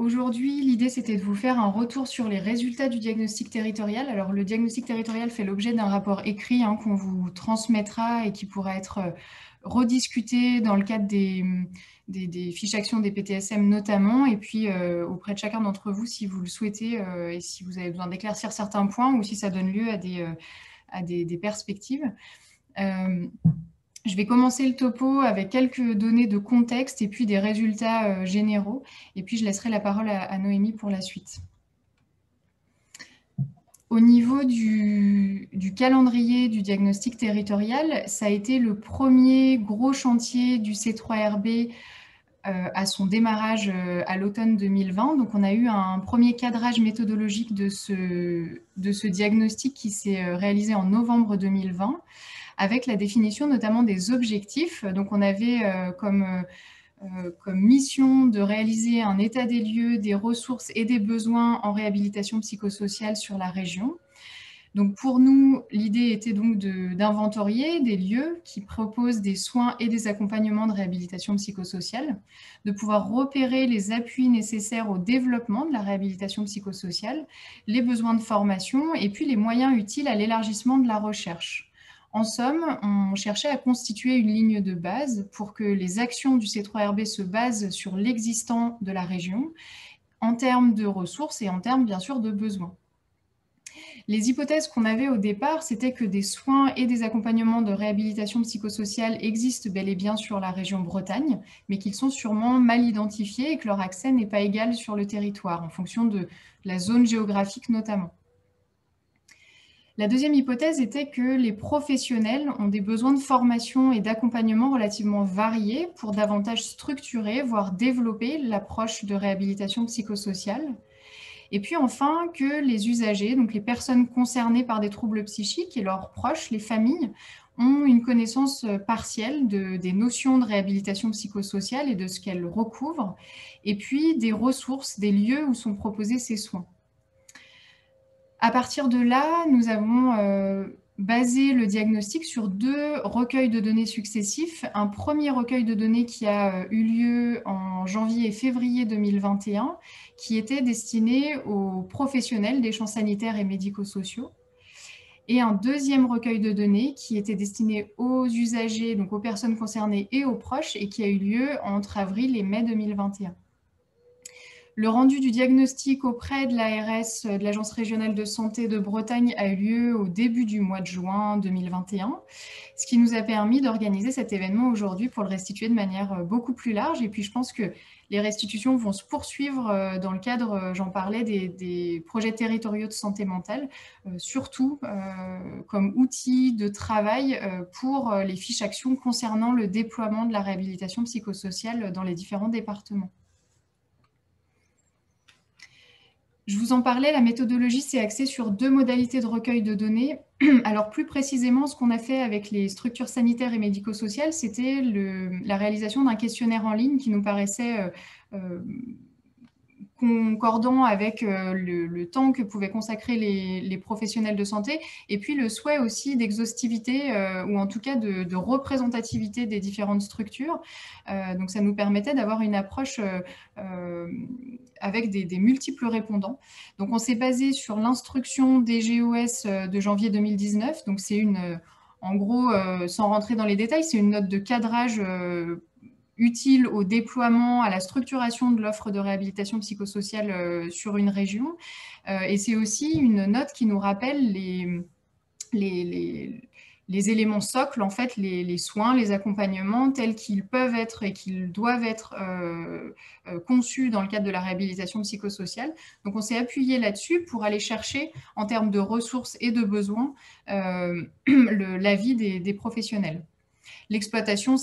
Aujourd'hui, l'idée, c'était de vous faire un retour sur les résultats du diagnostic territorial. Alors, le diagnostic territorial fait l'objet d'un rapport écrit qu'on vous transmettra et qui pourra être rediscuté dans le cadre des fiches actions des PTSM notamment, et puis auprès de chacun d'entre vous si vous le souhaitez et si vous avez besoin d'éclaircir certains points ou si ça donne lieu à des perspectives. Je vais commencer le topo avec quelques données de contexte et puis des résultats généraux. Et puis, je laisserai la parole à Noémie pour la suite. Au niveau du calendrier du diagnostic territorial, ça a été le premier gros chantier du C3RB à son démarrage à l'automne 2020. Donc, on a eu un premier cadrage méthodologique de ce diagnostic qui s'est réalisé en novembre 2020. Avec la définition notamment des objectifs. Donc, on avait comme mission de réaliser un état des lieux, des ressources et des besoins en réhabilitation psychosociale sur la région. Donc, pour nous, l'idée était donc d'inventorier des lieux qui proposent des soins et des accompagnements de réhabilitation psychosociale, de pouvoir repérer les appuis nécessaires au développement de la réhabilitation psychosociale, les besoins de formation et puis les moyens utiles à l'élargissement de la recherche. En somme, on cherchait à constituer une ligne de base pour que les actions du C3RB se basent sur l'existant de la région en termes de ressources et en termes, bien sûr, de besoins. Les hypothèses qu'on avait au départ, c'était que des soins et des accompagnements de réhabilitation psychosociale existent bel et bien sur la région Bretagne, mais qu'ils sont sûrement mal identifiés et que leur accès n'est pas égal sur le territoire, en fonction de la zone géographique notamment. La deuxième hypothèse était que les professionnels ont des besoins de formation et d'accompagnement relativement variés pour davantage structurer, voire développer l'approche de réhabilitation psychosociale. Et puis enfin, que les usagers, donc les personnes concernées par des troubles psychiques et leurs proches, les familles, ont une connaissance partielle des notions de réhabilitation psychosociale et de ce qu'elles recouvrent, et puis des ressources, des lieux où sont proposés ces soins. À partir de là, nous avons basé le diagnostic sur 2 recueils de données successifs. Un premier recueil de données qui a eu lieu en janvier et février 2021, qui était destiné aux professionnels des champs sanitaires et médico-sociaux. Et un deuxième recueil de données qui était destiné aux usagers, donc aux personnes concernées et aux proches, et qui a eu lieu entre avril et mai 2021. Le rendu du diagnostic auprès de l'ARS, de l'Agence régionale de santé de Bretagne, a eu lieu au début du mois de juin 2021, ce qui nous a permis d'organiser cet événement aujourd'hui pour le restituer de manière beaucoup plus large. Et puis, je pense que les restitutions vont se poursuivre dans le cadre, j'en parlais, des projets territoriaux de santé mentale, surtout comme outil de travail pour les fiches actions concernant le déploiement de la réhabilitation psychosociale dans les différents départements. Je vous en parlais, la méthodologie s'est axée sur 2 modalités de recueil de données. Alors plus précisément, ce qu'on a fait avec les structures sanitaires et médico-sociales, c'était la réalisation d'un questionnaire en ligne qui nous paraissait concordant avec le temps que pouvaient consacrer les professionnels de santé, et puis le souhait aussi d'exhaustivité ou en tout cas de représentativité des différentes structures. Donc ça nous permettait d'avoir une approche avec des multiples répondants. Donc on s'est basé sur l'instruction des GOS de janvier 2019. Donc c'est en gros, sans rentrer dans les détails, c'est une note de cadrage utile au déploiement, à la structuration de l'offre de réhabilitation psychosociale sur une région. Et c'est aussi une note qui nous rappelle les éléments socles, en fait, les soins, les accompagnements tels qu'ils peuvent être et qu'ils doivent être conçus dans le cadre de la réhabilitation psychosociale. Donc, on s'est appuyé là-dessus pour aller chercher, en termes de ressources et de besoins, l'avis des professionnels. L'exploitation de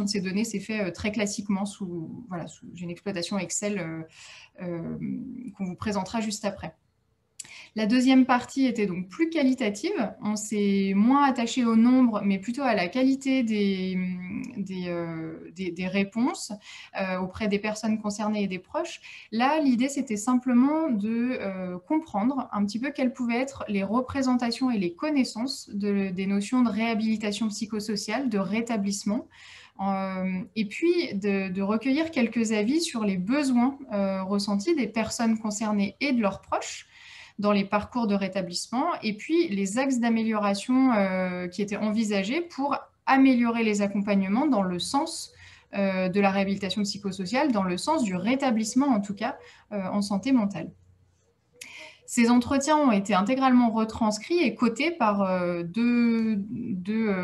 ces données s'est fait très classiquement sous une exploitation Excel qu'on vous présentera juste après. La deuxième partie était donc plus qualitative. On s'est moins attaché au nombre, mais plutôt à la qualité des réponses auprès des personnes concernées et des proches. Là, l'idée, c'était simplement de comprendre un petit peu quelles pouvaient être les représentations et les connaissances des notions de réhabilitation psychosociale, de rétablissement, et puis de recueillir quelques avis sur les besoins ressentis des personnes concernées et de leurs proches dans les parcours de rétablissement, et puis les axes d'amélioration qui étaient envisagés pour améliorer les accompagnements dans le sens de la réhabilitation psychosociale, dans le sens du rétablissement en tout cas en santé mentale. Ces entretiens ont été intégralement retranscrits et cotés par deux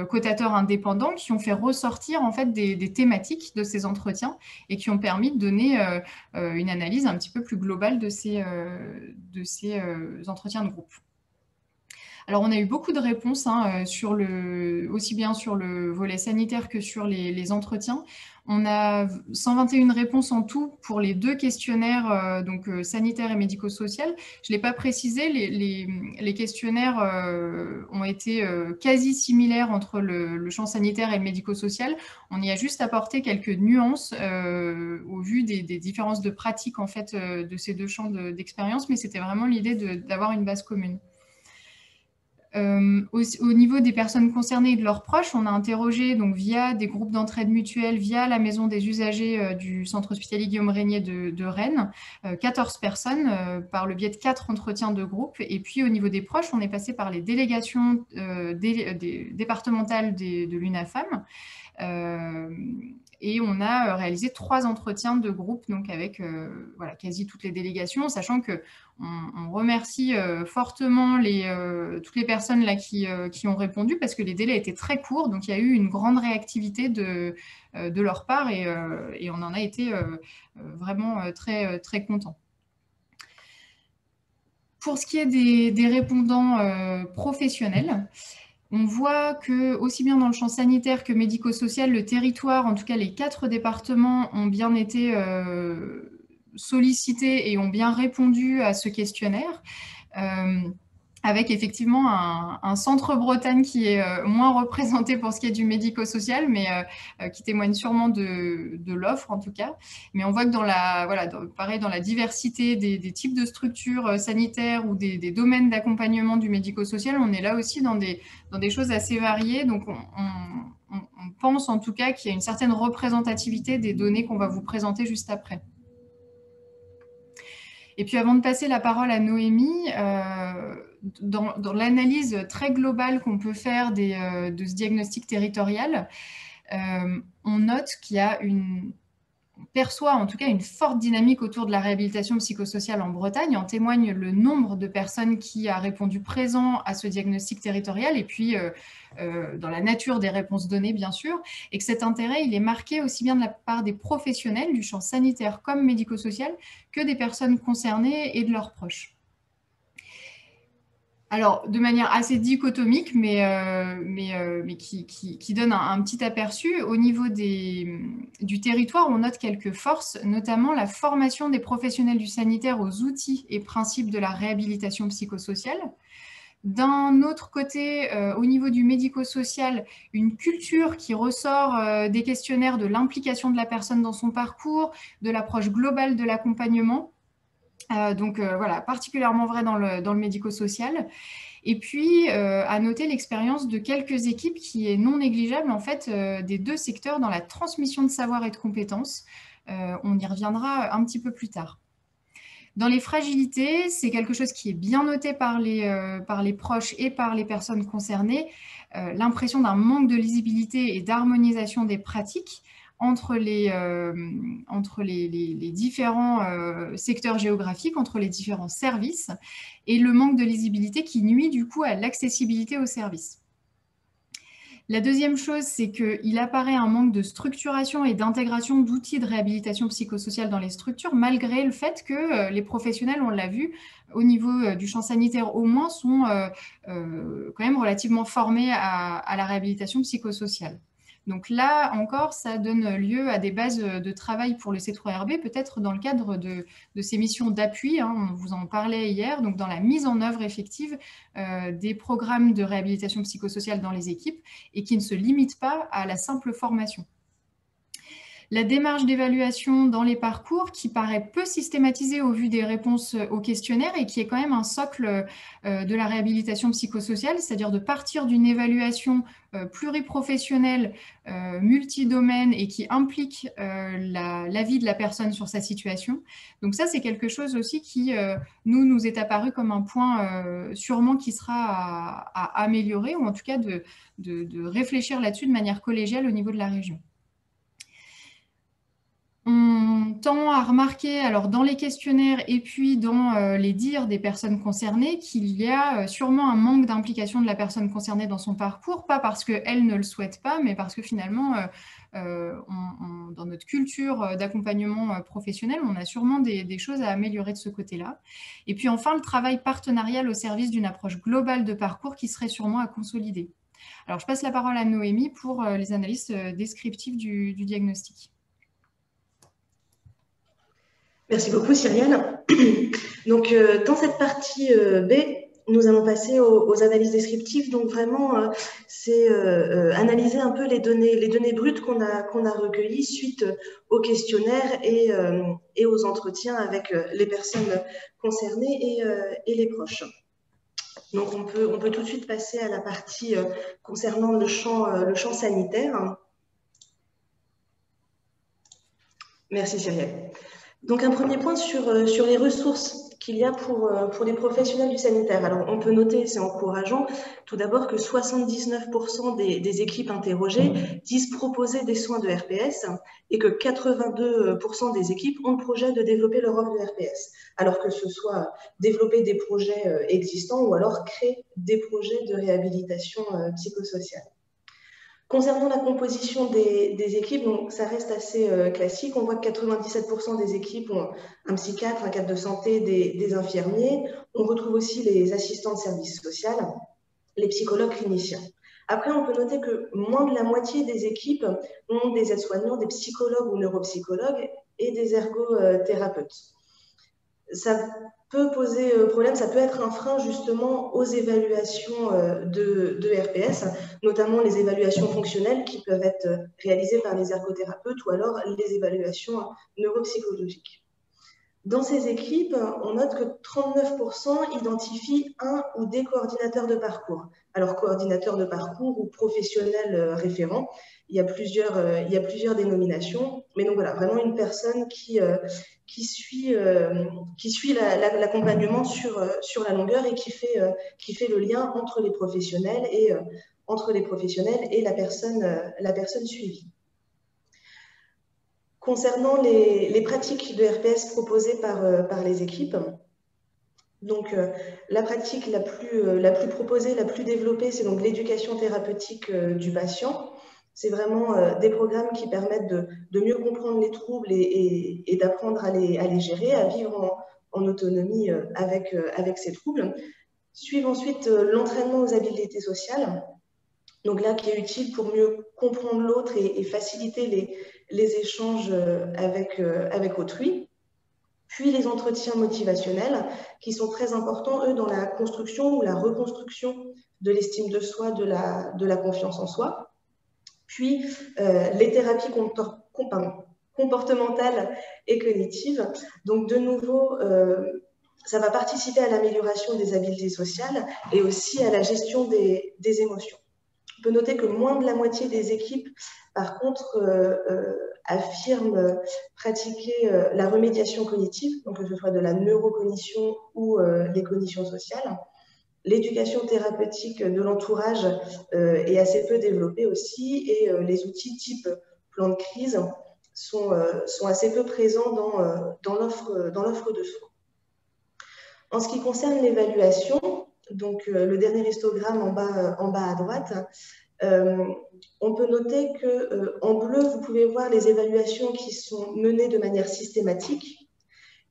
cotateurs indépendants qui ont fait ressortir en fait des thématiques de ces entretiens et qui ont permis de donner une analyse un petit peu plus globale de ces entretiens de groupe. Alors, on a eu beaucoup de réponses, hein, aussi bien sur le volet sanitaire que sur les entretiens. On a 121 réponses en tout pour les 2 questionnaires, donc sanitaire et médico-social. Je ne l'ai pas précisé, les questionnaires ont été quasi similaires entre le champ sanitaire et le médico-social. On y a juste apporté quelques nuances au vu des différences de pratique en fait, de ces 2 champs d'expérience, mais c'était vraiment l'idée d'avoir une base commune. Au niveau des personnes concernées et de leurs proches, on a interrogé donc, via des groupes d'entraide mutuelle, via la maison des usagers du centre hospitalier Guillaume Régnier de Rennes, 14 personnes par le biais de 4 entretiens de groupe. Et puis au niveau des proches, on est passé par les délégations départementales de l'UNAFAM. Et on a réalisé 3 entretiens de groupe, donc avec voilà, quasi toutes les délégations, sachant qu'on remercie fortement toutes les personnes là qui ont répondu, parce que les délais étaient très courts, donc il y a eu une grande réactivité de leur part, et on en a été vraiment très, très contents. Pour ce qui est des répondants professionnels, on voit que, aussi bien dans le champ sanitaire que médico-social, le territoire, en tout cas les 4 départements, ont bien été sollicités et ont bien répondu à ce questionnaire. Avec effectivement un centre Bretagne qui est moins représenté pour ce qui est du médico-social, mais qui témoigne sûrement de l'offre en tout cas. Mais on voit que dans la diversité des types de structures sanitaires ou des domaines d'accompagnement du médico-social, on est là aussi dans des choses assez variées. Donc on pense en tout cas qu'il y a une certaine représentativité des données qu'on va vous présenter juste après. Et puis avant de passer la parole à Noémie, dans l'analyse très globale qu'on peut faire de ce diagnostic territorial, on note qu'il y a on perçoit en tout cas une forte dynamique autour de la réhabilitation psychosociale en Bretagne. En témoigne le nombre de personnes qui a répondu présent à ce diagnostic territorial, et puis dans la nature des réponses données bien sûr, et que cet intérêt il est marqué aussi bien de la part des professionnels du champ sanitaire comme médico-social que des personnes concernées et de leurs proches. Alors, de manière assez dichotomique, mais qui donne un petit aperçu, au niveau du territoire, on note quelques forces, notamment la formation des professionnels du sanitaire aux outils et principes de la réhabilitation psychosociale. D'un autre côté, au niveau du médico-social, une culture qui ressort des questionnaires de l'implication de la personne dans son parcours, de l'approche globale de l'accompagnement. Donc voilà, particulièrement vrai dans le médico-social. Et puis, à noter l'expérience de quelques équipes qui est non négligeable, en fait, des 2 secteurs dans la transmission de savoir et de compétences. On y reviendra un petit peu plus tard. Dans les fragilités, c'est quelque chose qui est bien noté par les proches et par les personnes concernées, l'impression d'un manque de lisibilité et d'harmonisation des pratiques entre les différents secteurs géographiques, entre les différents services, et le manque de lisibilité qui nuit du coup à l'accessibilité aux services. La deuxième chose, c'est qu'il apparaît un manque de structuration et d'intégration d'outils de réhabilitation psychosociale dans les structures, malgré le fait que les professionnels, on l'a vu, au niveau du champ sanitaire au moins, sont quand même relativement formés à la réhabilitation psychosociale. Donc là encore, ça donne lieu à des bases de travail pour le C3RB, peut-être dans le cadre de ces missions d'appui, hein, on vous en parlait hier, donc dans la mise en œuvre effective des programmes de réhabilitation psychosociale dans les équipes, et qui ne se limitent pas à la simple formation. la démarche d'évaluation dans les parcours qui paraît peu systématisée au vu des réponses au questionnaire et qui est quand même un socle de la réhabilitation psychosociale, c'est-à-dire de partir d'une évaluation pluriprofessionnelle, multidomaine et qui implique l'avis de la personne sur sa situation. Donc ça, c'est quelque chose aussi qui nous est apparu comme un point sûrement qui sera à améliorer, ou en tout cas de réfléchir là-dessus de manière collégiale au niveau de la région. On tend à remarquer, alors dans les questionnaires et puis dans les dires des personnes concernées, qu'il y a sûrement un manque d'implication de la personne concernée dans son parcours, pas parce qu'elle ne le souhaite pas, mais parce que finalement, dans notre culture d'accompagnement professionnel, on a sûrement des choses à améliorer de ce côté-là. Et puis enfin, le travail partenarial au service d'une approche globale de parcours qui serait sûrement à consolider. Alors, je passe la parole à Noémie pour les analyses descriptives du diagnostic. Merci beaucoup, Cyrielle. Donc, dans cette partie B, nous allons passer aux analyses descriptives. Donc, vraiment, c'est analyser un peu les données brutes qu'on a recueillies suite au questionnaire et aux entretiens avec les personnes concernées et les proches. Donc, on peut tout de suite passer à la partie concernant le champ sanitaire. Merci, Cyrielle. Donc, un premier point sur les ressources qu'il y a pour les professionnels du sanitaire. Alors, on peut noter, c'est encourageant, tout d'abord que 79% des équipes interrogées disent proposer des soins de RPS et que 82% des équipes ont le projet de développer leur offre de RPS, alors que ce soit développer des projets existants ou alors créer des projets de réhabilitation psychosociale. Concernant la composition des équipes, donc ça reste assez classique. On voit que 97% des équipes ont un psychiatre, un cadre de santé, des infirmiers. On retrouve aussi les assistants de service social, les psychologues cliniciens. Après, on peut noter que moins de la moitié des équipes ont des aides-soignants, des psychologues ou neuropsychologues et des ergothérapeutes. Ça peut poser problème, ça peut être un frein justement aux évaluations de RPS, notamment les évaluations fonctionnelles qui peuvent être réalisées par les ergothérapeutes ou alors les évaluations neuropsychologiques. Dans ces équipes, on note que 39% identifient un ou des coordinateurs de parcours. Alors, coordinateur de parcours ou professionnel référent, il y a plusieurs dénominations. Mais donc voilà, vraiment une personne qui suit l'accompagnement sur la longueur et qui fait le lien entre les professionnels et la personne suivie. Concernant les pratiques de RPS proposées par les équipes, donc la pratique la plus proposée, la plus développée, c'est donc l'éducation thérapeutique du patient. C'est vraiment des programmes qui permettent de mieux comprendre les troubles et d'apprendre à les gérer, à vivre en autonomie avec ces troubles. Suivent ensuite l'entraînement aux habiletés sociales, donc là qui est utile pour mieux comprendre l'autre et faciliter les échanges avec autrui. Puis les entretiens motivationnels qui sont très importants, eux, dans la construction ou la reconstruction de l'estime de soi, de la confiance en soi. Puis les thérapies comportementales et cognitives. Donc de nouveau, ça va participer à l'amélioration des habiletés sociales et aussi à la gestion des émotions. On peut noter que moins de la moitié des équipes, par contre, affirment pratiquer la remédiation cognitive, donc que ce soit de la neurocognition ou les cognitions sociales. L'éducation thérapeutique de l'entourage est assez peu développée aussi et les outils type plan de crise sont assez peu présents dans l'offre de soins. En ce qui concerne l'évaluation, donc le dernier histogramme en bas à droite, on peut noter qu'en bleu, vous pouvez voir les évaluations qui sont menées de manière systématique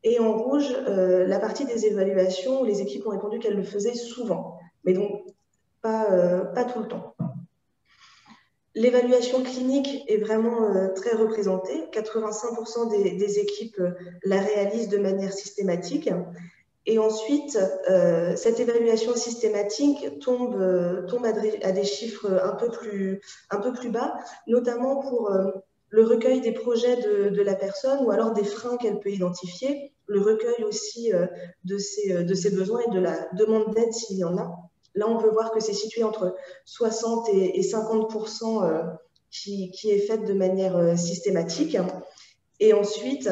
et en rouge, la partie des évaluations où les équipes ont répondu qu'elles le faisaient souvent, mais donc pas tout le temps. L'évaluation clinique est vraiment très représentée. 85% des équipes la réalisent de manière systématique. Et ensuite, cette évaluation systématique tombe à des chiffres un peu plus bas, notamment pour le recueil des projets de la personne ou alors des freins qu'elle peut identifier, le recueil aussi de ses besoins et de la demande d'aide s'il y en a. Là, on peut voir que c'est situé entre 60 et 50% qui est faite de manière systématique. Et ensuite,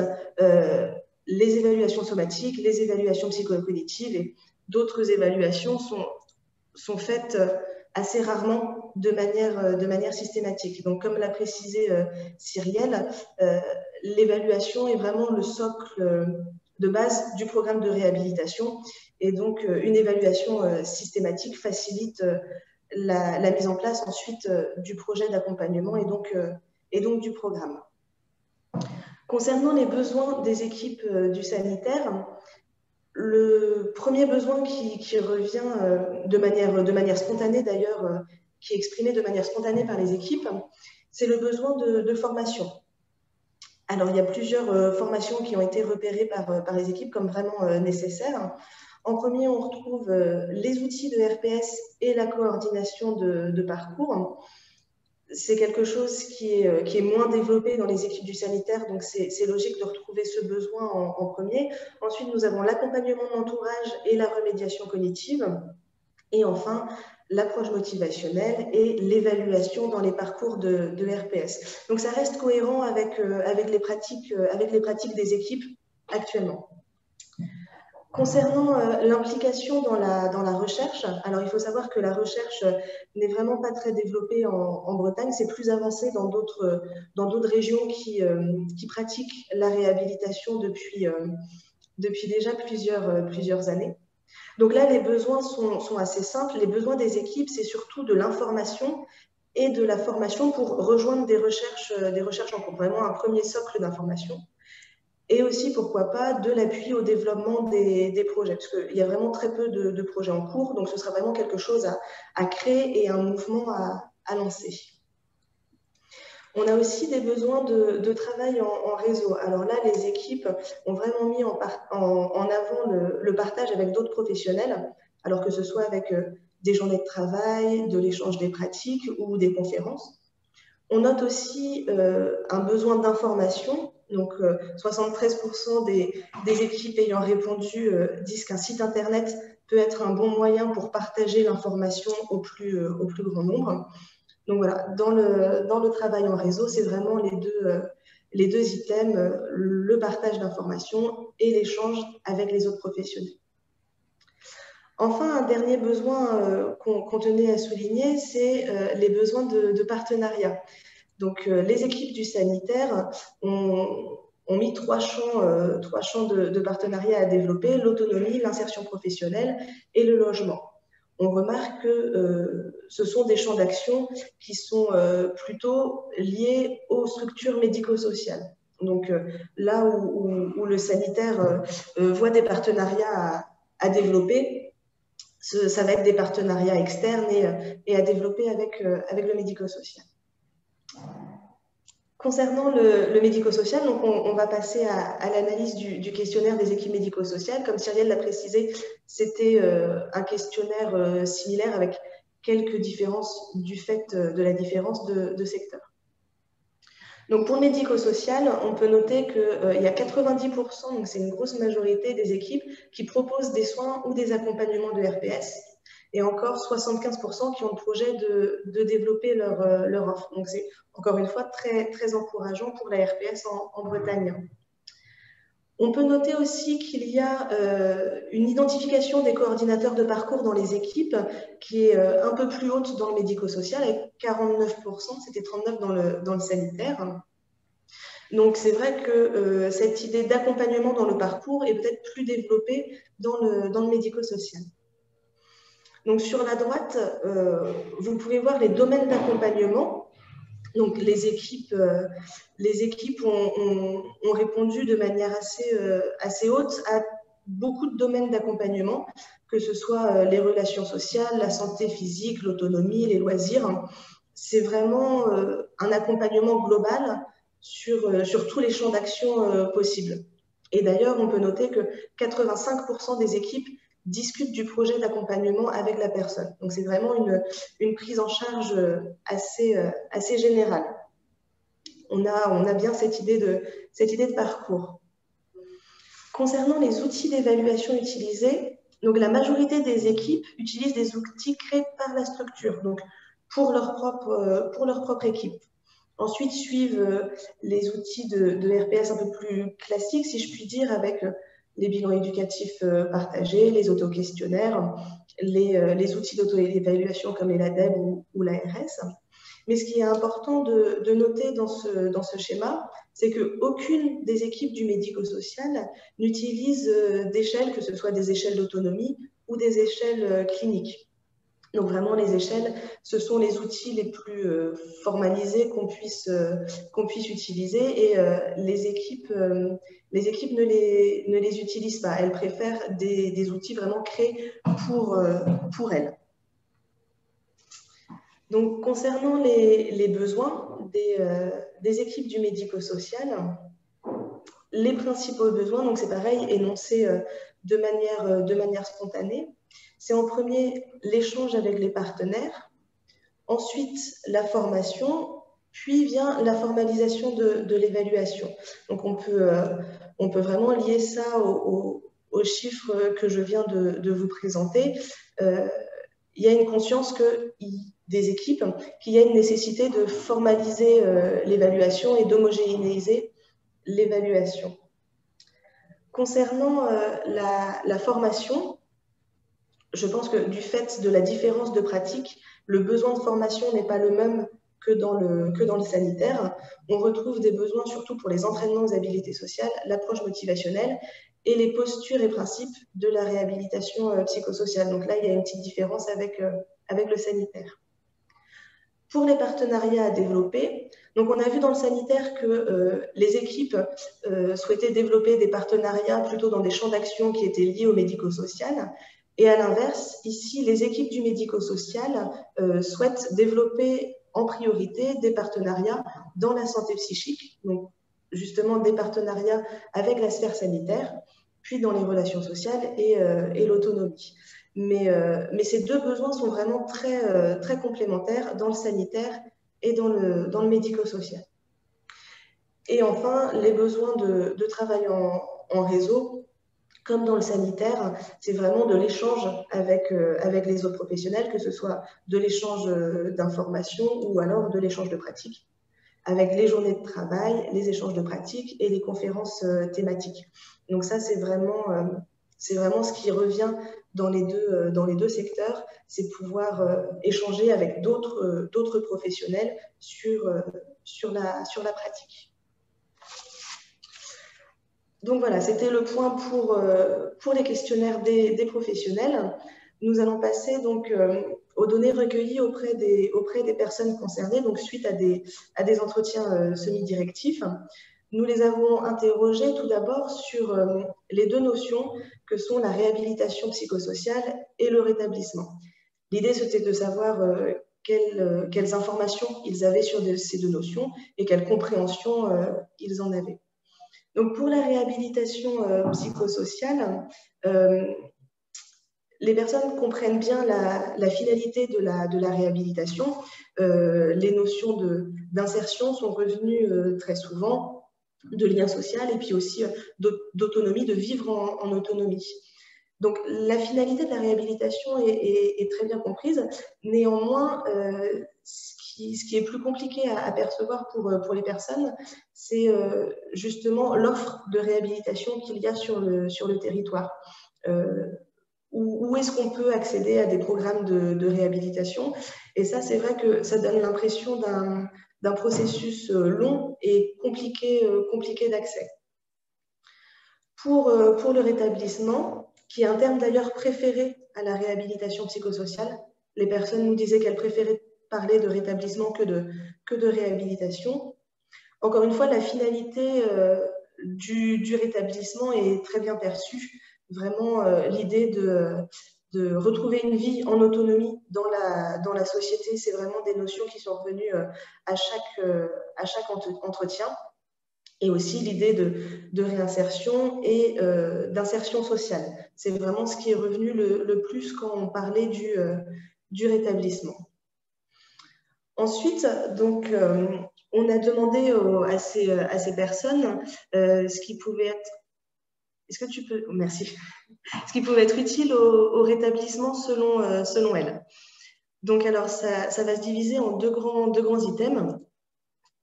les évaluations somatiques, les évaluations psychocognitives et d'autres évaluations sont faites assez rarement de manière systématique. Donc, comme l'a précisé Cyrielle, l'évaluation est vraiment le socle de base du programme de réhabilitation. Et donc, une évaluation systématique facilite la mise en place ensuite du projet d'accompagnement et donc du programme. Concernant les besoins des équipes du sanitaire, le premier besoin qui revient de manière spontanée d'ailleurs, qui est exprimé de manière spontanée par les équipes, c'est le besoin de formation. Alors, il y a plusieurs formations qui ont été repérées par les équipes comme vraiment nécessaires. En premier, on retrouve les outils de RPS et la coordination de parcours. C'est quelque chose qui est moins développé dans les équipes du sanitaire, donc c'est logique de retrouver ce besoin en premier. Ensuite, nous avons l'accompagnement de l'entourage et la remédiation cognitive. Et enfin, l'approche motivationnelle et l'évaluation dans les parcours de RPS. Donc, ça reste cohérent avec les pratiques des équipes actuellement. Concernant l'implication dans la recherche, alors il faut savoir que la recherche n'est vraiment pas très développée en Bretagne, c'est plus avancé dans d'autres régions qui pratiquent la réhabilitation depuis déjà plusieurs années. Donc là, les besoins sont assez simples. Les besoins des équipes, c'est surtout de l'information et de la formation pour rejoindre des recherches en cours, vraiment un premier socle d'information. Et aussi, pourquoi pas, de l'appui au développement des projets, parce qu'il y a vraiment très peu de projets en cours, donc ce sera vraiment quelque chose à créer et un mouvement à lancer. On a aussi des besoins de travail en réseau. Alors là, les équipes ont vraiment mis en avant le partage avec d'autres professionnels, alors que ce soit avec des journées de travail, de l'échange des pratiques ou des conférences. On note aussi un besoin d'information. Donc, 73% des équipes ayant répondu disent qu'un site internet peut être un bon moyen pour partager l'information au plus grand nombre. Donc voilà, dans le travail en réseau, c'est vraiment les deux items, le partage d'informations et l'échange avec les autres professionnels. Enfin, un dernier besoin qu'on tenait à souligner, c'est les besoins de partenariat. Donc, les équipes du sanitaire ont mis trois champs de partenariat à développer, l'autonomie, l'insertion professionnelle et le logement. On remarque que ce sont des champs d'action qui sont plutôt liés aux structures médico-sociales. Donc, là où le sanitaire voit des partenariats à développer, ça va être des partenariats externes et à développer avec le médico-social. Concernant le médico-social, donc on va passer à l'analyse du questionnaire des équipes médico-sociales. Comme Cyrielle l'a précisé, c'était un questionnaire similaire avec quelques différences du fait de la différence de secteur. Donc pour le médico-social, on peut noter qu'il y a 90%, donc c'est une grosse majorité des équipes qui proposent des soins ou des accompagnements de RPS, et encore 75% qui ont le projet de développer leur offre. Donc c'est encore une fois très, très encourageant pour la RPS en Bretagne. On peut noter aussi qu'il y a une identification des coordinateurs de parcours dans les équipes qui est un peu plus haute dans le médico-social, avec 49%, c'était 39% dans le sanitaire. Donc c'est vrai que cette idée d'accompagnement dans le parcours est peut-être plus développée dans le médico-social. Donc sur la droite, vous pouvez voir les domaines d'accompagnement. Donc les équipes ont répondu de manière assez haute à beaucoup de domaines d'accompagnement, que ce soit les relations sociales, la santé physique, l'autonomie, les loisirs. C'est vraiment un accompagnement global sur tous les champs d'action possibles. Et d'ailleurs, on peut noter que 85% des équipes discutent du projet d'accompagnement avec la personne. Donc, c'est vraiment une prise en charge assez générale. on a bien cette idée de parcours. Concernant les outils d'évaluation utilisés, donc la majorité des équipes utilisent des outils créés par la structure, donc pour leur propre équipe. Ensuite suivent les outils de RPS un peu plus classiques, si je puis dire, avec les bilans éducatifs partagés, les auto-questionnaires, les outils d'auto-évaluation comme les LADEB ou l'ARS. Mais ce qui est important de noter dans ce schéma, c'est qu'aucune des équipes du médico-social n'utilise d'échelles, que ce soit des échelles d'autonomie ou des échelles cliniques. Donc vraiment, les échelles, ce sont les outils les plus formalisés qu'on puisse utiliser, et les équipes ne les utilisent pas. Elles préfèrent des outils vraiment créés pour elles. Donc, concernant les besoins des équipes du médico-social, les principaux besoins, donc c'est pareil, énoncés de manière spontanée. C'est en premier l'échange avec les partenaires, ensuite la formation, puis vient la formalisation de l'évaluation. Donc on peut vraiment lier ça aux chiffres que je viens de vous présenter. Il y a une conscience des équipes qu'il y a une nécessité de formaliser l'évaluation et d'homogénéiser l'évaluation. Concernant la formation, je pense que du fait de la différence de pratique, le besoin de formation n'est pas le même que dans le sanitaire. On retrouve des besoins surtout pour les entraînements aux habilités sociales, l'approche motivationnelle et les postures et principes de la réhabilitation psychosociale. Donc là, il y a une petite différence avec le sanitaire. Pour les partenariats à développer, donc on a vu dans le sanitaire que les équipes souhaitaient développer des partenariats plutôt dans des champs d'action qui étaient liés au médico-social. Et à l'inverse, ici, les équipes du médico-social souhaitent développer en priorité des partenariats dans la santé psychique, donc justement des partenariats avec la sphère sanitaire, puis dans les relations sociales et l'autonomie. Mais ces deux besoins sont vraiment très complémentaires dans le sanitaire et dans le médico-social. Et enfin, les besoins de travail en réseau, comme dans le sanitaire, c'est vraiment de l'échange avec les autres professionnels, que ce soit de l'échange d'informations ou alors de l'échange de pratiques, avec les journées de travail, les échanges de pratiques et les conférences thématiques. Donc ça, c'est vraiment ce qui revient dans les deux secteurs, c'est pouvoir échanger avec d'autres professionnels sur la pratique. Donc voilà, c'était le point pour les questionnaires des professionnels. Nous allons passer donc aux données recueillies auprès des personnes concernées, donc suite à des entretiens semi-directifs. Nous les avons interrogés tout d'abord sur les deux notions que sont la réhabilitation psychosociale et le rétablissement. L'idée, c'était de savoir quelles informations ils avaient sur ces deux notions et quelle compréhension ils en avaient. Donc, pour la réhabilitation psychosociale, les personnes comprennent bien la finalité de la réhabilitation. Les notions d'insertion sont revenues très souvent, de lien social et puis aussi d'autonomie, de vivre en autonomie. Donc, la finalité de la réhabilitation est très bien comprise. Néanmoins, ce qui est plus compliqué à percevoir pour les personnes, c'est justement l'offre de réhabilitation qu'il y a sur le territoire. Où est-ce qu'on peut accéder à des programmes de réhabilitation? Et ça, c'est vrai que ça donne l'impression d'un processus long et compliqué d'accès. Pour le rétablissement, qui est un terme d'ailleurs préféré à la réhabilitation psychosociale, les personnes nous disaient qu'elles préféraient parler de rétablissement que de réhabilitation. Encore une fois, la finalité du rétablissement est très bien perçue. Vraiment, l'idée de retrouver une vie en autonomie dans la société, c'est vraiment des notions qui sont revenues à chaque entretien. Et aussi l'idée de réinsertion et d'insertion sociale. C'est vraiment ce qui est revenu le plus quand on parlait du rétablissement. Ensuite, donc, On a demandé à ces personnes ce qui pouvait être... Est-ce que tu peux... Merci. Ce qui pouvait être utile au rétablissement selon elles. Donc, alors, ça va se diviser en deux grands items.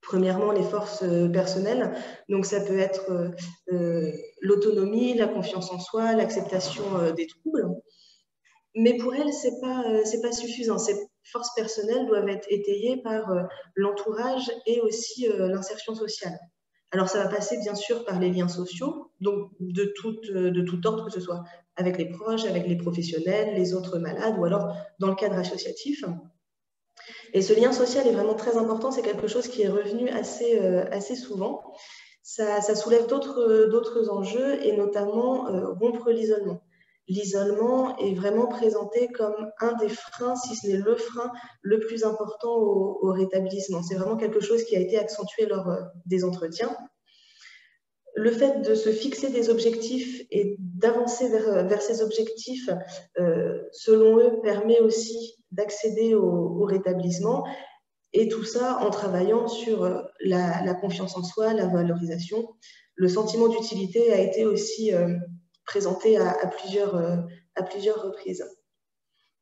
Premièrement, les forces personnelles. Donc, ça peut être l'autonomie, la confiance en soi, l'acceptation des troubles. Mais pour elles, c'est pas suffisant. Ces forces personnelles doivent être étayées par l'entourage et aussi l'insertion sociale. Alors, ça va passer bien sûr par les liens sociaux, donc de tout ordre, que ce soit avec les proches, avec les professionnels, les autres malades, ou alors dans le cadre associatif. Et ce lien social est vraiment très important, c'est quelque chose qui est revenu assez souvent. Ça soulève d'autres enjeux, et notamment rompre l'isolement. L'isolement est vraiment présenté comme un des freins, si ce n'est le frein le plus important au rétablissement. C'est vraiment quelque chose qui a été accentué lors des entretiens. Le fait de se fixer des objectifs et d'avancer vers ces objectifs, selon eux, permet aussi d'accéder au rétablissement, et tout ça en travaillant sur la confiance en soi, la valorisation. Le sentiment d'utilité a été aussi présenté à plusieurs reprises.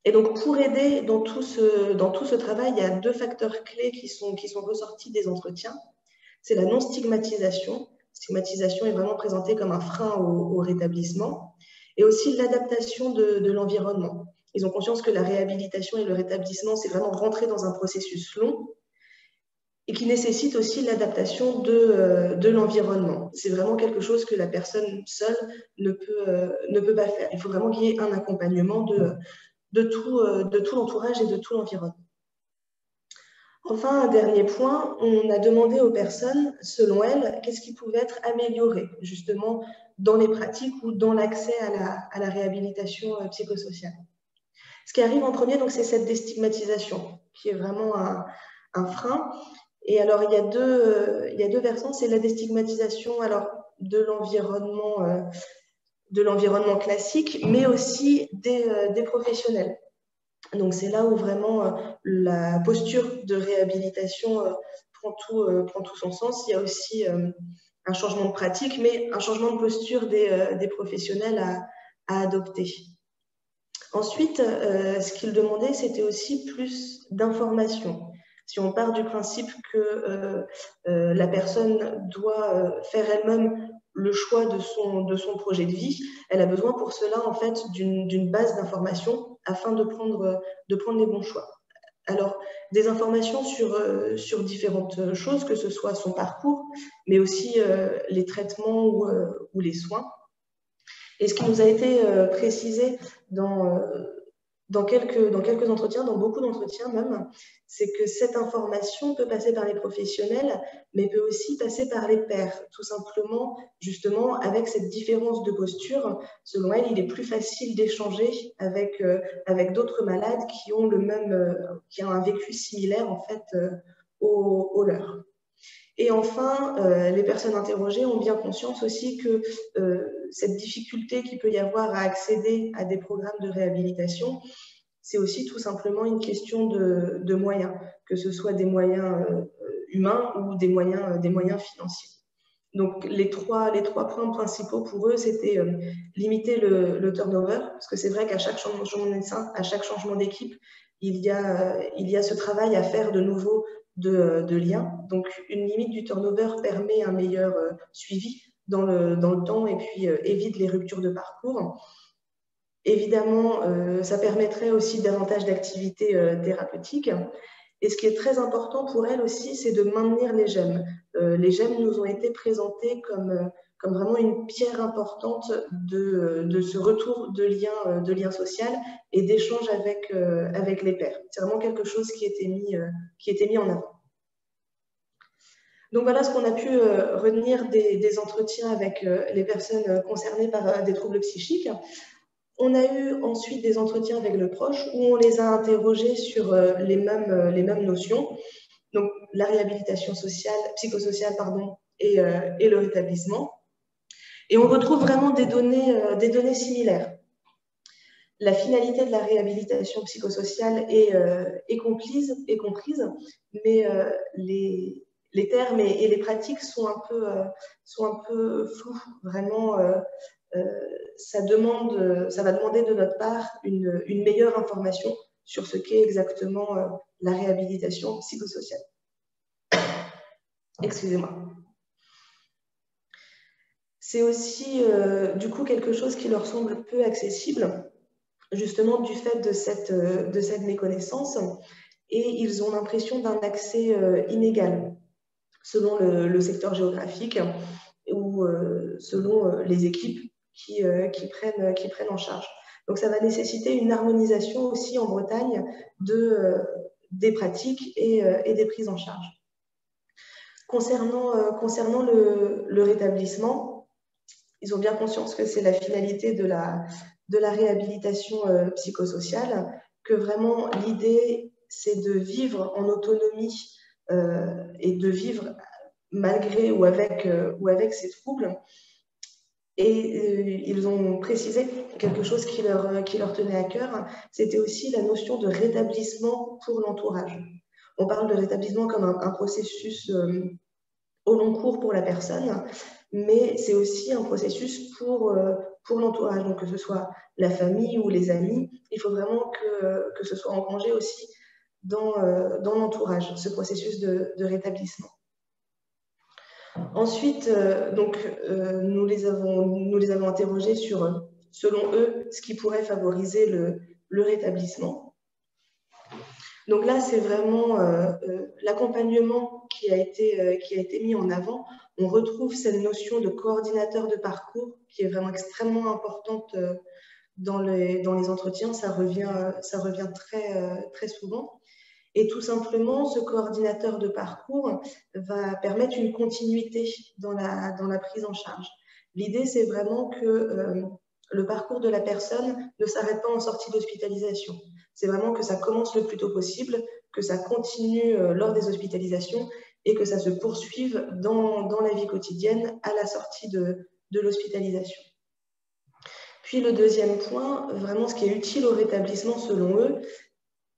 Et donc, pour aider dans tout ce travail, il y a deux facteurs clés qui sont ressortis des entretiens. C'est la non-stigmatisation. Stigmatisation est vraiment présentée comme un frein au rétablissement. Et aussi l'adaptation de l'environnement. Ils ont conscience que la réhabilitation et le rétablissement, c'est vraiment rentrer dans un processus long et qui nécessite aussi l'adaptation de l'environnement. C'est vraiment quelque chose que la personne seule ne peut pas faire. Il faut vraiment qu'il y ait un accompagnement de tout l'entourage et de tout l'environnement. Enfin, un dernier point, on a demandé aux personnes, selon elles, qu'est-ce qui pouvait être amélioré, justement, dans les pratiques ou dans l'accès à la réhabilitation psychosociale. Ce qui arrive en premier, donc, c'est cette déstigmatisation, qui est vraiment un frein. Et alors, il y a deux versants, c'est la déstigmatisation alors, de l'environnement classique, mais aussi des professionnels. Donc, c'est là où vraiment la posture de réhabilitation prend tout son sens. Il y a aussi un changement de pratique, mais un changement de posture des professionnels à adopter. Ensuite, ce qu'ils demandaient, c'était aussi plus d'informations. Si on part du principe que la personne doit faire elle-même le choix de son projet de vie, elle a besoin pour cela en fait d'une base d'informations afin de prendre les bons choix. Alors, des informations sur différentes choses, que ce soit son parcours, mais aussi les traitements ou les soins. Et ce qui nous a été précisé dans quelques entretiens, dans beaucoup d'entretiens même, c'est que cette information peut passer par les professionnels, mais peut aussi passer par les pairs, tout simplement, justement, avec cette différence de posture. Selon elle, il est plus facile d'échanger avec d'autres malades qui ont qui ont un vécu similaire, en fait, au leur. Et enfin, les personnes interrogées ont bien conscience aussi que cette difficulté qu'il peut y avoir à accéder à des programmes de réhabilitation, c'est aussi tout simplement une question de moyens, que ce soit des moyens humains ou des moyens financiers. Donc, les trois points principaux pour eux, c'était limiter le turnover, parce que c'est vrai qu'à chaque changement de médecin, à chaque changement d'équipe, il y a ce travail à faire de nouveau de liens. Donc, une limite du turnover permet un meilleur suivi dans le temps et puis évite les ruptures de parcours. Évidemment, ça permettrait aussi davantage d'activités thérapeutiques. Et ce qui est très important pour elle aussi, c'est de maintenir les GEM. Les GEM nous ont été présentés comme vraiment une pierre importante de ce retour de lien social et d'échange avec les pairs. C'est vraiment quelque chose qui était mis en avant. Donc voilà ce qu'on a pu retenir des entretiens avec les personnes concernées par des troubles psychiques. On a eu ensuite des entretiens avec le proche où on les a interrogés sur les mêmes notions, donc la réhabilitation psychosociale et le rétablissement. Et on retrouve vraiment des données similaires. La finalité de la réhabilitation psychosociale est comprise, mais les termes et les pratiques sont un peu flous. Vraiment, ça va demander de notre part une meilleure information sur ce qu'est exactement la réhabilitation psychosociale. Excusez-moi. C'est aussi du coup quelque chose qui leur semble peu accessible, justement du fait de cette méconnaissance, et ils ont l'impression d'un accès inégal selon le secteur géographique ou selon les équipes qui prennent en charge. Donc ça va nécessiter une harmonisation aussi en Bretagne des pratiques et des prises en charge. Concernant le rétablissement, ils ont bien conscience que c'est la finalité de la réhabilitation psychosociale, que vraiment l'idée, c'est de vivre en autonomie et de vivre malgré ou avec ces troubles. Et ils ont précisé quelque chose qui leur tenait à cœur, c'était aussi la notion de rétablissement pour l'entourage. On parle de rétablissement comme un processus au long cours pour la personne, mais c'est aussi un processus pour l'entourage, donc que ce soit la famille ou les amis, il faut vraiment que ce soit engrangé aussi dans l'entourage, ce processus de rétablissement. Ensuite, nous les avons interrogés sur, selon eux, ce qui pourrait favoriser le rétablissement. Donc là, c'est vraiment l'accompagnement qui a été mis en avant. On retrouve cette notion de coordinateur de parcours qui est vraiment extrêmement importante dans les entretiens. Ça revient très souvent. Et tout simplement, ce coordinateur de parcours va permettre une continuité dans la prise en charge. L'idée, c'est vraiment que le parcours de la personne ne s'arrête pas en sortie d'hospitalisation. C'est vraiment que ça commence le plus tôt possible, que ça continue lors des hospitalisations et que ça se poursuive dans la vie quotidienne à la sortie de l'hospitalisation. Puis le deuxième point, vraiment ce qui est utile au rétablissement selon eux,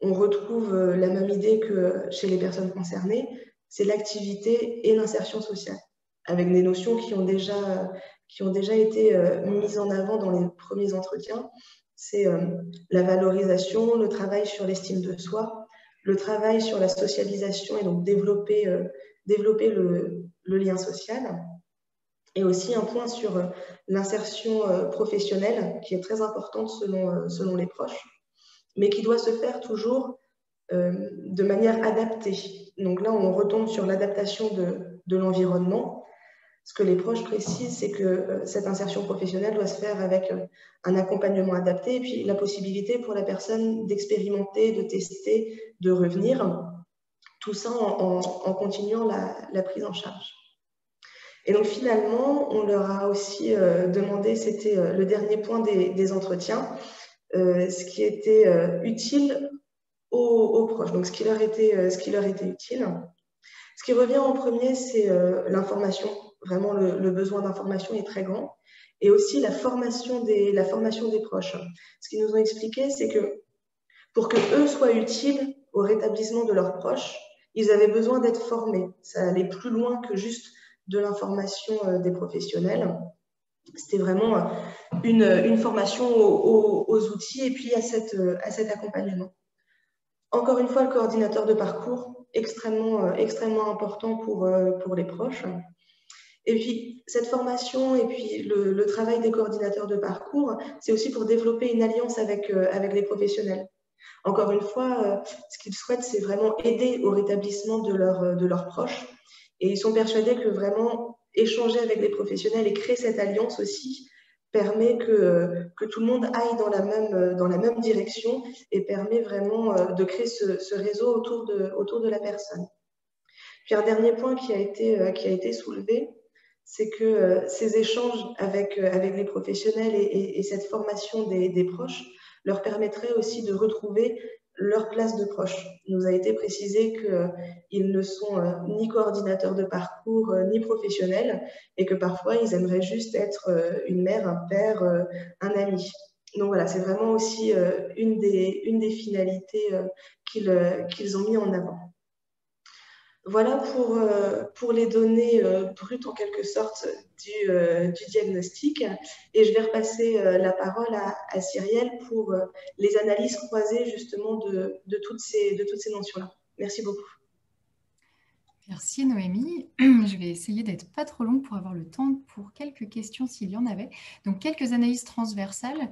on retrouve la même idée que chez les personnes concernées, c'est l'activité et l'insertion sociale, avec des notions qui ont déjà été mises en avant dans les premiers entretiens. C'est la valorisation, le travail sur l'estime de soi, le travail sur la socialisation et donc développer le lien social. Et aussi un point sur l'insertion professionnelle qui est très importante selon les proches, mais qui doit se faire toujours de manière adaptée. Donc là, on retombe sur l'adaptation de l'environnement. Ce que les proches précisent, c'est que cette insertion professionnelle doit se faire avec un accompagnement adapté et puis la possibilité pour la personne d'expérimenter, de tester, de revenir, tout ça en continuant la prise en charge. Et donc finalement, on leur a aussi demandé, c'était le dernier point des entretiens, ce qui était utile aux proches, donc ce qui leur était utile. Ce qui revient en premier, c'est l'information. Vraiment, le besoin d'information est très grand. Et aussi la formation des proches. Ce qu'ils nous ont expliqué, c'est que pour que eux soient utiles au rétablissement de leurs proches, ils avaient besoin d'être formés. Ça allait plus loin que juste de l'information des professionnels. C'était vraiment une formation aux outils et puis à cet accompagnement. Encore une fois, le coordinateur de parcours, extrêmement important pour les proches. Et puis, cette formation et puis le travail des coordinateurs de parcours, c'est aussi pour développer une alliance avec les professionnels. Encore une fois, ce qu'ils souhaitent, c'est vraiment aider au rétablissement de leurs proches. Et ils sont persuadés que vraiment échanger avec les professionnels et créer cette alliance aussi permet que tout le monde aille dans la même direction et permet vraiment de créer ce réseau autour de la personne. Puis un dernier point qui a été soulevé, c'est que ces échanges avec les professionnels et cette formation des proches leur permettrait aussi de retrouver leur place de proche. Il nous a été précisé qu'ils ne sont ni coordinateurs de parcours, ni professionnels, et que parfois, ils aimeraient juste être une mère, un père, un ami. Donc voilà, c'est vraiment aussi une des finalités qu'ils ont mis en avant. Voilà pour les données brutes en quelque sorte du diagnostic. Et je vais repasser la parole à Cyrielle pour les analyses croisées justement de toutes ces notions-là. Merci beaucoup. Merci Noémie. Je vais essayer d'être pas trop longue pour avoir le temps pour quelques questions s'il y en avait. Donc quelques analyses transversales.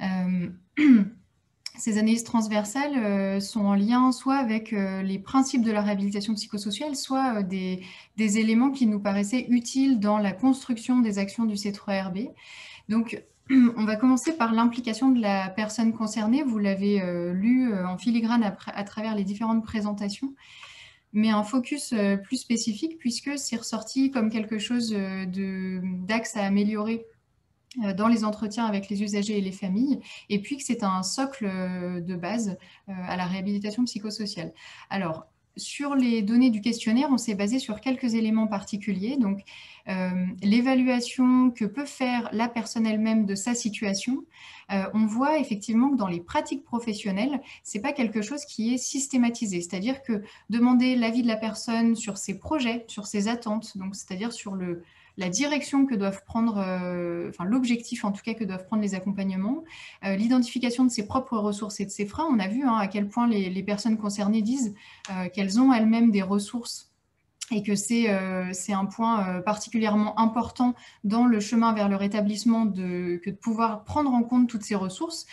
Euh, Ces analyses transversales sont en lien soit avec les principes de la réhabilitation psychosociale, soit des éléments qui nous paraissaient utiles dans la construction des actions du C3RB. Donc, on va commencer par l'implication de la personne concernée. Vous l'avez lu en filigrane à travers les différentes présentations, mais un focus plus spécifique puisque c'est ressorti comme quelque chose d'axe à améliorer dans les entretiens avec les usagers et les familles, et puis que c'est un socle de base à la réhabilitation psychosociale. Alors, sur les données du questionnaire, on s'est basé sur quelques éléments particuliers. Donc, l'évaluation que peut faire la personne elle-même de sa situation. On voit effectivement que dans les pratiques professionnelles, c'est pas quelque chose qui est systématisé. C'est-à-dire que demander l'avis de la personne sur ses projets, sur ses attentes, donc c'est-à-dire sur la direction que doivent prendre, enfin l'objectif en tout cas que doivent prendre les accompagnements, l'identification de ses propres ressources et de ses freins. On a vu à quel point les personnes concernées disent qu'elles ont elles-mêmes des ressources et que c'est un point particulièrement important dans le chemin vers le rétablissement que de pouvoir prendre en compte toutes ces ressources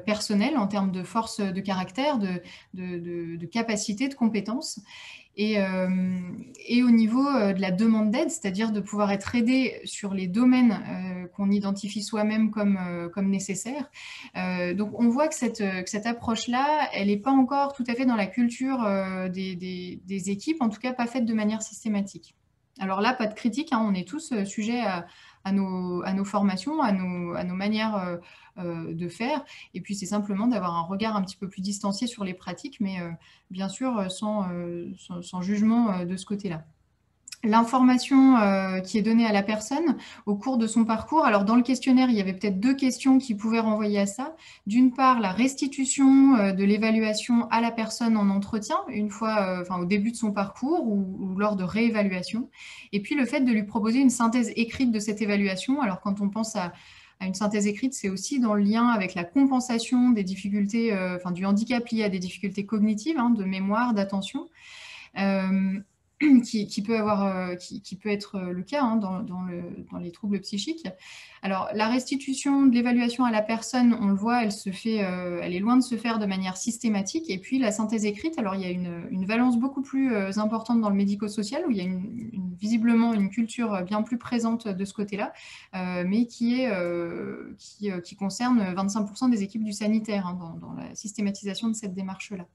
personnelles en termes de force de caractère, de capacité, de compétences. Et au niveau de la demande d'aide, c'est-à-dire de pouvoir être aidé sur les domaines qu'on identifie soi-même comme nécessaires. Donc on voit que cette approche-là, elle n'est pas encore tout à fait dans la culture des équipes, en tout cas pas faite de manière systématique. Alors là, pas de critique, hein, on est tous sujets à nos formations, à nos manières de faire. Et puis, c'est simplement d'avoir un regard un petit peu plus distancié sur les pratiques, mais bien sûr, sans jugement de ce côté-là. L'information qui est donnée à la personne au cours de son parcours. Alors, dans le questionnaire, il y avait peut-être deux questions qui pouvaient renvoyer à ça. D'une part, la restitution de l'évaluation à la personne en entretien, une fois, au début de son parcours ou lors de réévaluation. Et puis, le fait de lui proposer une synthèse écrite de cette évaluation. Alors, quand on pense à une synthèse écrite, c'est aussi dans le lien avec la compensation des difficultés, du handicap lié à des difficultés cognitives, hein, de mémoire, d'attention. Qui peut être le cas hein, dans les troubles psychiques. Alors, la restitution de l'évaluation à la personne, on le voit, elle est loin de se faire de manière systématique. Et puis, la synthèse écrite, alors il y a une valence beaucoup plus importante dans le médico-social, où il y a visiblement une culture bien plus présente de ce côté-là, mais qui concerne 25% des équipes du sanitaire hein, dans la systématisation de cette démarche-là.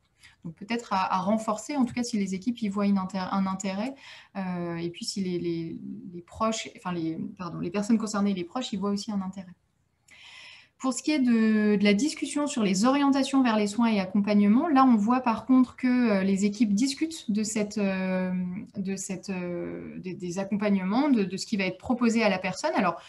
Donc peut-être à renforcer, en tout cas si les équipes y voient un intérêt, et puis si les proches, les personnes concernées et les proches y voient aussi un intérêt. Pour ce qui est de la discussion sur les orientations vers les soins et accompagnement, là on voit par contre que les équipes discutent des accompagnements, de ce qui va être proposé à la personne. Alors,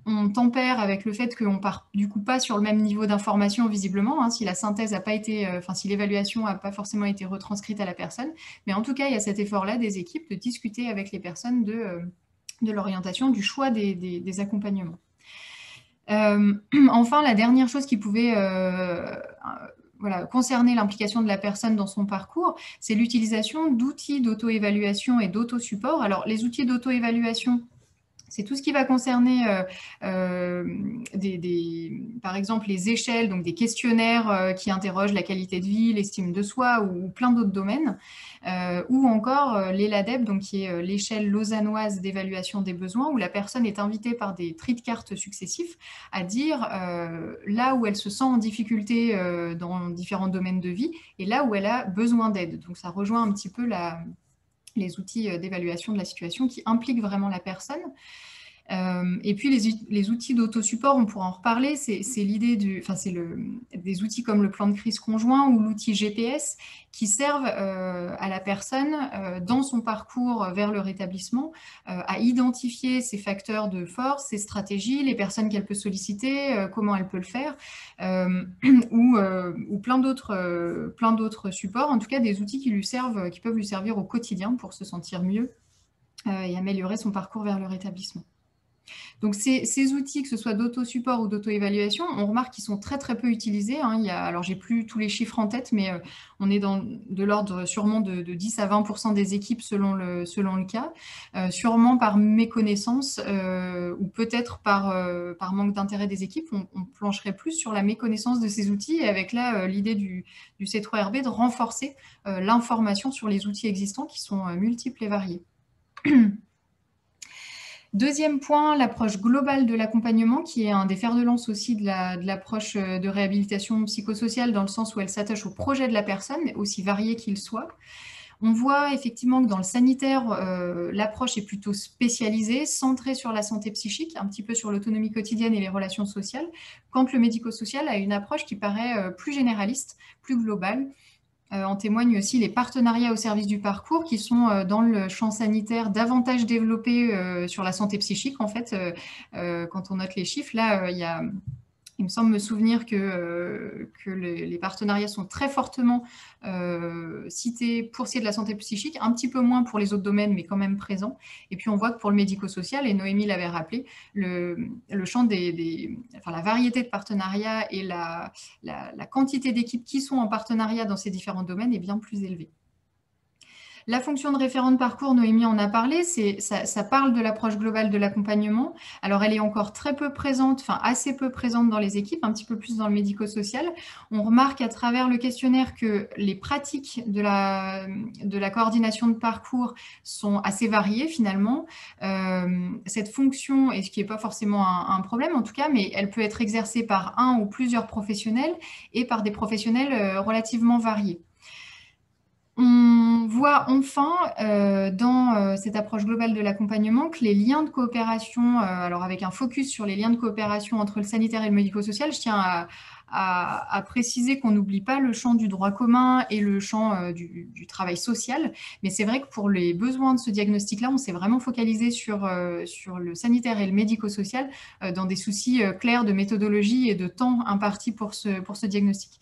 on tempère avec le fait qu'on part du coup pas sur le même niveau d'information visiblement, hein, si la synthèse n'a pas été, si l'évaluation n'a pas forcément été retranscrite à la personne. Mais en tout cas, il y a cet effort-là des équipes de discuter avec les personnes de l'orientation, du choix des accompagnements. Enfin, la dernière chose qui pouvait concerner l'implication de la personne dans son parcours, c'est l'utilisation d'outils d'auto-évaluation et d'auto-support. Alors, les outils d'auto-évaluation, c'est tout ce qui va concerner, par exemple, les échelles, donc des questionnaires qui interrogent la qualité de vie, l'estime de soi ou plein d'autres domaines, ou encore l'ELADEB, donc qui est l'échelle lausannoise d'évaluation des besoins, où la personne est invitée par des tris de cartes successifs à dire là où elle se sent en difficulté dans différents domaines de vie et là où elle a besoin d'aide. Donc ça rejoint un petit peu les outils d'évaluation de la situation qui impliquent vraiment la personne. Et puis les outils d'autosupport, on pourra en reparler, c'est l'idée des outils comme le plan de crise conjoint ou l'outil GPS qui servent à la personne dans son parcours vers le rétablissement à identifier ses facteurs de force, ses stratégies, les personnes qu'elle peut solliciter, comment elle peut le faire, ou plein d'autres supports, en tout cas des outils qui peuvent lui servir au quotidien pour se sentir mieux et améliorer son parcours vers le rétablissement. Donc ces outils, que ce soit d'auto-support ou d'auto-évaluation, on remarque qu'ils sont très très peu utilisés. Alors j'ai plus tous les chiffres en tête, mais on est de l'ordre sûrement de 10 à 20% des équipes selon le cas, sûrement par méconnaissance ou peut-être par manque d'intérêt des équipes. On plancherait plus sur la méconnaissance de ces outils et avec là l'idée du C3RB de renforcer l'information sur les outils existants qui sont multiples et variés. Deuxième point, l'approche globale de l'accompagnement, qui est un des fers de lance aussi de l'approche de réhabilitation psychosociale, dans le sens où elle s'attache au projet de la personne, aussi varié qu'il soit. On voit effectivement que dans le sanitaire, l'approche est plutôt spécialisée, centrée sur la santé psychique, un petit peu sur l'autonomie quotidienne et les relations sociales, quand le médico-social a une approche qui paraît plus généraliste, plus globale. En témoignent aussi les partenariats au service du parcours qui sont dans le champ sanitaire davantage développés sur la santé psychique. En fait, quand on note les chiffres, là, il me semble me souvenir que les partenariats sont très fortement cités pour ce qui est de la santé psychique, un petit peu moins pour les autres domaines, mais quand même présents. Et puis on voit que pour le médico-social, et Noémie l'avait rappelé, le champ la variété de partenariats et la quantité d'équipes qui sont en partenariat dans ces différents domaines est bien plus élevée. La fonction de référent de parcours, Noémie en a parlé, ça parle de l'approche globale de l'accompagnement. Alors, elle est encore très peu présente, enfin assez peu présente dans les équipes, un petit peu plus dans le médico-social. On remarque à travers le questionnaire que les pratiques de la coordination de parcours sont assez variées finalement. Cette fonction, et ce qui n'est pas forcément un problème en tout cas, mais elle peut être exercée par un ou plusieurs professionnels et par des professionnels relativement variés. On voit enfin dans cette approche globale de l'accompagnement que les liens de coopération, alors avec un focus sur les liens de coopération entre le sanitaire et le médico-social, je tiens à préciser qu'on n'oublie pas le champ du droit commun et le champ du travail social, mais c'est vrai que pour les besoins de ce diagnostic-là, on s'est vraiment focalisé sur le sanitaire et le médico-social dans des soucis clairs de méthodologie et de temps imparti pour ce diagnostic.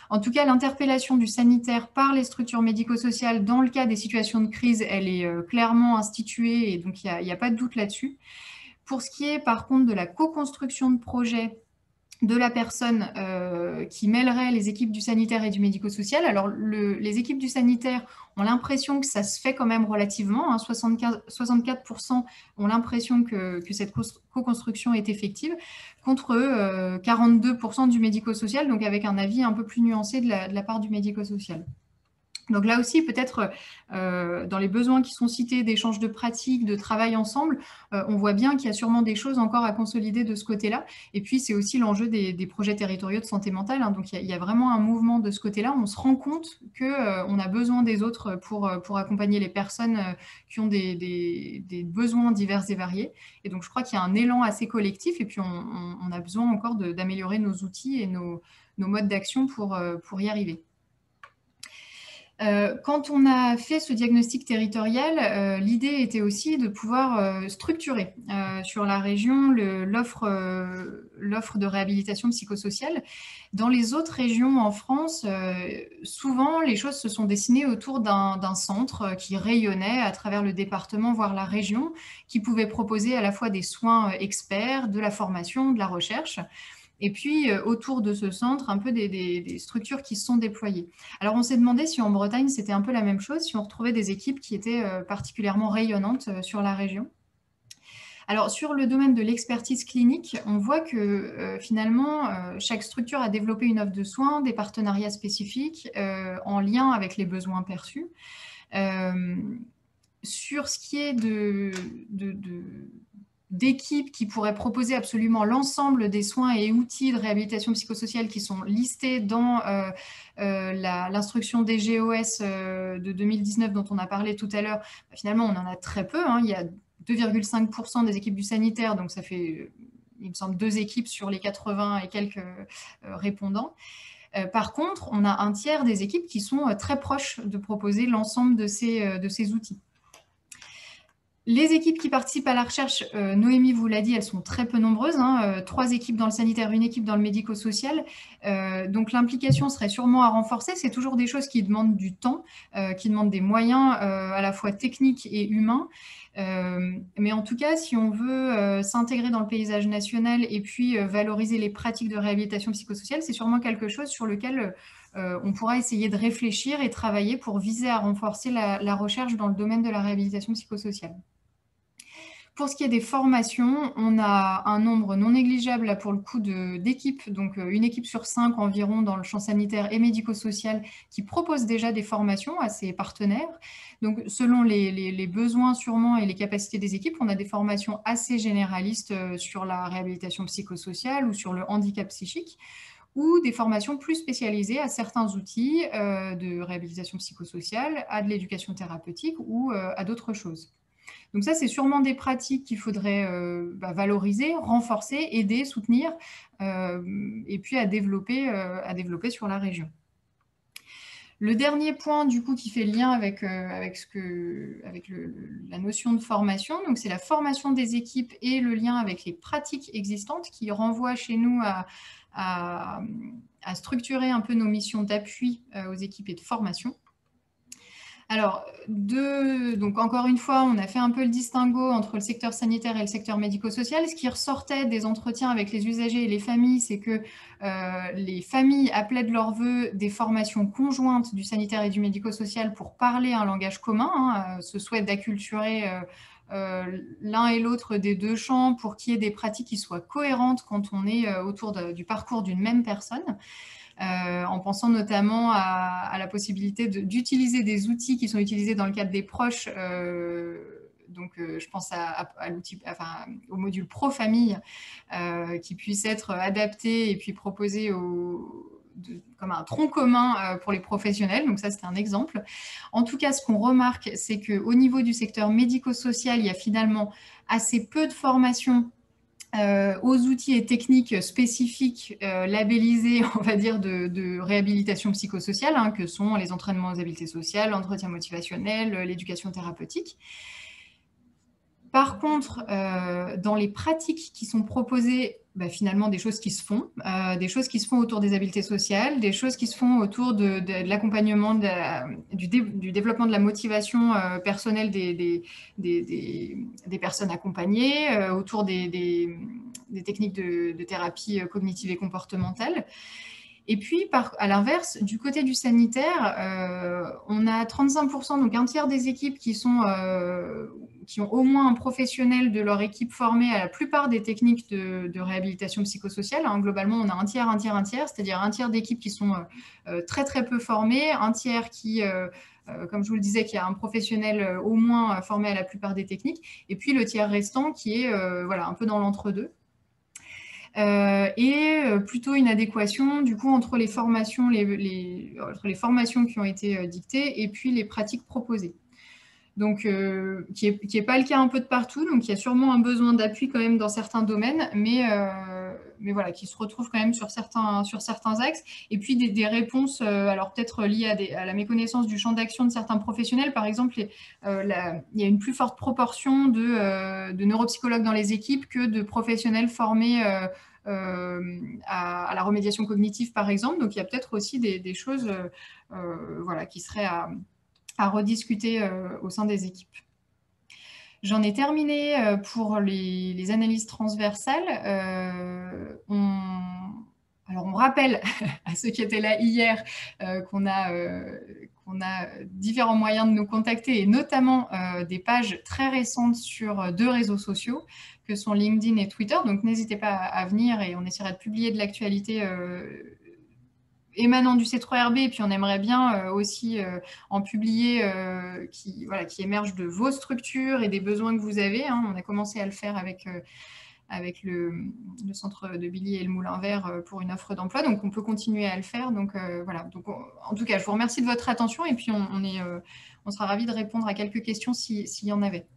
En tout cas, l'interpellation du sanitaire par les structures médico-sociales dans le cas des situations de crise, elle est clairement instituée et donc il n'y a pas de doute là-dessus. Pour ce qui est par contre de la co-construction de projet de la personne qui mêlerait les équipes du sanitaire et du médico-social. Alors, les équipes du sanitaire ont l'impression que ça se fait quand même relativement. 64% ont l'impression que cette co-construction est effective, contre 42% du médico-social, donc avec un avis un peu plus nuancé de la part du médico-social. Donc là aussi, peut-être dans les besoins qui sont cités d'échanges de pratiques, de travail ensemble, on voit bien qu'il y a sûrement des choses encore à consolider de ce côté-là. Et puis, c'est aussi l'enjeu des projets territoriaux de santé mentale. Donc, il y a vraiment un mouvement de ce côté-là. On se rend compte qu'on a besoin des autres pour accompagner les personnes qui ont des besoins divers et variés. Et donc, je crois qu'il y a un élan assez collectif. Et puis, on a besoin encore d'améliorer nos outils et nos modes d'action pour y arriver. Quand on a fait ce diagnostic territorial, l'idée était aussi de pouvoir structurer sur la région l'offre de réhabilitation psychosociale. Dans les autres régions en France, souvent les choses se sont dessinées autour d'un centre qui rayonnait à travers le département, voire la région, qui pouvait proposer à la fois des soins experts, de la formation, de la recherche. Et puis, autour de ce centre, un peu des structures qui se sont déployées. Alors, on s'est demandé si en Bretagne, c'était un peu la même chose, si on retrouvait des équipes qui étaient particulièrement rayonnantes sur la région. Alors, sur le domaine de l'expertise clinique, on voit que finalement, chaque structure a développé une offre de soins, des partenariats spécifiques en lien avec les besoins perçus. Sur ce qui est d'équipes qui pourraient proposer absolument l'ensemble des soins et outils de réhabilitation psychosociale qui sont listés dans l'instruction DGOS de 2019 dont on a parlé tout à l'heure. Finalement, on en a très peu. Il y a 2,5% des équipes du sanitaire, donc ça fait, il me semble, 2 équipes sur les 80 et quelques répondants. Par contre, on a un tiers des équipes qui sont très proches de proposer l'ensemble de ces outils. Les équipes qui participent à la recherche, Noémie vous l'a dit, elles sont très peu nombreuses, hein, 3 équipes dans le sanitaire, 1 équipe dans le médico-social. Donc l'implication serait sûrement à renforcer. C'est toujours des choses qui demandent du temps, qui demandent des moyens à la fois techniques et humains. Mais en tout cas, si on veut s'intégrer dans le paysage national et puis valoriser les pratiques de réhabilitation psychosociale, c'est sûrement quelque chose sur lequel on pourra essayer de réfléchir et travailler pour viser à renforcer la recherche dans le domaine de la réhabilitation psychosociale. Pour ce qui est des formations, on a un nombre non négligeable, là, pour le coup, d'équipes, donc 1 équipe sur 5 environ dans le champ sanitaire et médico-social qui propose déjà des formations à ses partenaires. Donc, selon les besoins sûrement et les capacités des équipes, on a des formations assez généralistes sur la réhabilitation psychosociale ou sur le handicap psychique, ou des formations plus spécialisées à certains outils de réhabilitation psychosociale, à de l'éducation thérapeutique ou à d'autres choses. Donc ça, c'est sûrement des pratiques qu'il faudrait valoriser, renforcer, aider, soutenir, et puis à développer sur la région. Le dernier point, du coup, qui fait lien avec la notion de formation, donc c'est la formation des équipes et le lien avec les pratiques existantes qui renvoient chez nous à structurer un peu nos missions d'appui aux équipes et de formation. Alors, donc encore une fois, on a fait un peu le distinguo entre le secteur sanitaire et le secteur médico-social. Ce qui ressortait des entretiens avec les usagers et les familles, c'est que les familles appelaient de leur vœu des formations conjointes du sanitaire et du médico-social pour parler un langage commun, hein, ce souhait d'acculturer l'un et l'autre des 2 champs pour qu'il y ait des pratiques qui soient cohérentes quand on est autour du parcours d'une même personne. En pensant notamment à la possibilité d'utiliser des outils qui sont utilisés dans le cadre des proches. Donc, je pense au module Pro-Famille qui puisse être adapté et puis proposé comme un tronc commun pour les professionnels. Donc ça, c'est un exemple. En tout cas, ce qu'on remarque, c'est qu'au niveau du secteur médico-social, il y a finalement assez peu de formations aux outils et techniques spécifiques labellisés, on va dire, de réhabilitation psychosociale, hein, que sont les entraînements aux habiletés sociales, l'entretien motivationnel, l'éducation thérapeutique. Par contre, dans les pratiques qui sont proposées, finalement, des choses qui se font, autour des habiletés sociales, des choses qui se font autour de l'accompagnement, du développement de la motivation personnelle des personnes accompagnées, autour des techniques de thérapie cognitive et comportementale. Et puis, à l'inverse, du côté du sanitaire, on a 35%, donc un tiers des équipes qui ont au moins un professionnel de leur équipe formé à la plupart des techniques de réhabilitation psychosociale. Hein. Globalement, on a un tiers, c'est-à-dire un tiers d'équipes qui sont très très peu formées, un tiers qui, comme je vous le disais, qui a un professionnel au moins formé à la plupart des techniques, et puis le tiers restant qui est un peu dans l'entre-deux. Et plutôt une adéquation du coup entre les formations, entre les formations qui ont été dictées et puis les pratiques proposées. Donc, qui est pas le cas un peu de partout, donc il y a sûrement un besoin d'appui quand même dans certains domaines, mais voilà, qui se retrouve quand même sur certains axes. Et puis des réponses, alors peut-être liées à la méconnaissance du champ d'action de certains professionnels. Par exemple, il y a une plus forte proportion de neuropsychologues dans les équipes que de professionnels formés à la remédiation cognitive, par exemple. Donc, il y a peut-être aussi des choses qui seraient à rediscuter au sein des équipes. J'en ai terminé pour les analyses transversales. On rappelle à ceux qui étaient là hier qu'on a différents moyens de nous contacter, et notamment des pages très récentes sur 2 réseaux sociaux, que sont LinkedIn et Twitter. Donc n'hésitez pas à venir et on essaiera de publier de l'actualité émanant du C3RB, et puis on aimerait bien aussi en publier qui émergent de vos structures et des besoins que vous avez. Hein. On a commencé à le faire avec le centre de Billy et le Moulin Vert pour une offre d'emploi, donc on peut continuer à le faire. Donc voilà. Donc, en tout cas, je vous remercie de votre attention, et puis on sera ravis de répondre à quelques questions s'il y en avait.